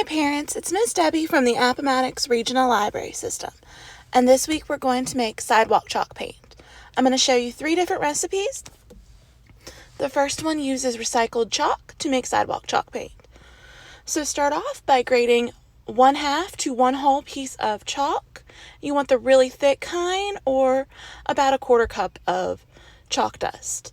Hi parents, it's Miss Debbie from the Appomattox Regional Library System, and this week we're going to make sidewalk chalk paint. I'm going to show you 3 different recipes. The first one uses recycled chalk to make sidewalk chalk paint. So start off by grating 1/2 to 1 whole piece of chalk. You want the really thick kind, or about 1/4 cup of chalk dust.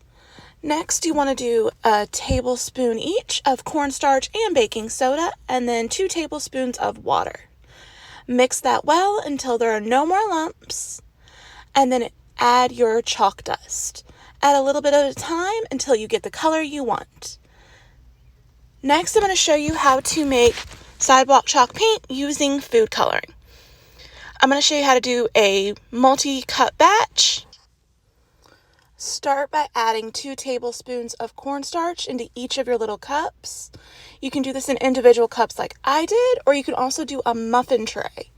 Next, you want to do a tablespoon each of cornstarch and baking soda, and then 2 tablespoons of water. Mix that well until there are no more lumps, and then add your chalk dust. Add a little bit at a time until you get the color you want. Next, I'm going to show you how to make sidewalk chalk paint using food coloring. I'm going to show you how to do a multi-cup batch. Start by adding 2 tablespoons of cornstarch into each of your little cups. You can do this in individual cups like I did, or you can also do a muffin tray.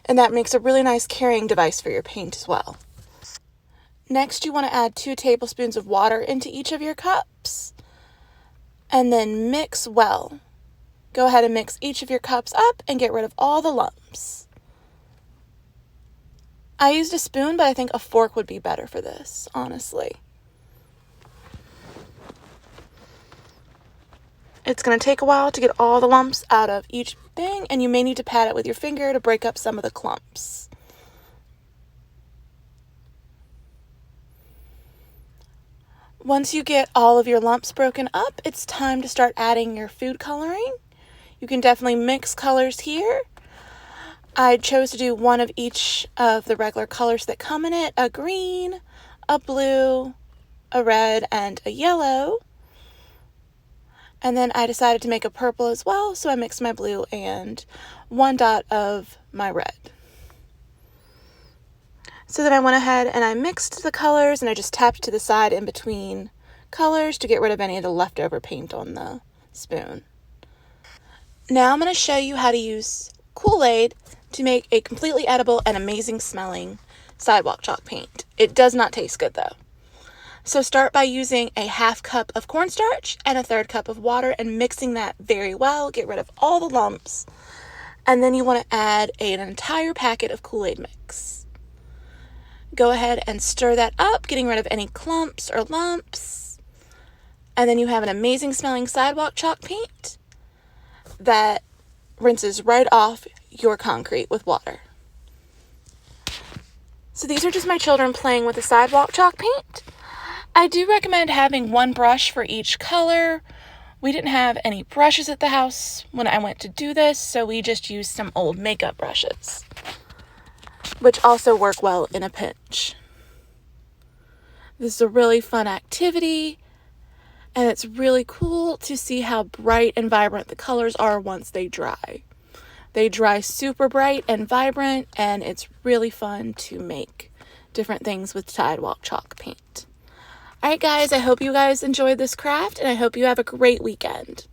And that makes a really nice carrying device for your paint as well. Next, you want to add 2 tablespoons of water into each of your cups. And then mix well. Go ahead and mix each of your cups up and get rid of all the lumps. I used a spoon, but I think a fork would be better for this, honestly. It's going to take a while to get all the lumps out of each thing, and you may need to pat it with your finger to break up some of the clumps. Once you get all of your lumps broken up, it's time to start adding your food coloring. You can definitely mix colors here. I chose to do 1 of each of the regular colors that come in it: a green, a blue, a red, and a yellow. And then I decided to make a purple as well, so I mixed my blue and 1 dot of my red. So then I went ahead and I mixed the colors, and I just tapped to the side in between colors to get rid of any of the leftover paint on the spoon. Now I'm going to show you how to use KoolAid to make a completely edible and amazing smelling sidewalk chalk paint. It does not taste good though. So start by using a 1/2 cup of cornstarch and a 1/3 cup of water and mixing that very well. Get rid of all the lumps. And then you want to add an entire packet of KoolAid mix. Go ahead and stir that up, getting rid of any clumps or lumps. And then you have an amazing smelling sidewalk chalk paint that rinses right off your concrete with water. So these are just my children playing with the sidewalk chalk paint. I do recommend having 1 brush for each color. We didn't have any brushes at the house when I went to do this, so we just used some old makeup brushes, which also work well in a pinch. This is a really fun activity, and it's really cool to see how bright and vibrant the colors are once they dry. They dry super bright and vibrant, and it's really fun to make different things with sidewalk chalk paint. All right, guys, I hope you guys enjoyed this craft, and I hope you have a great weekend.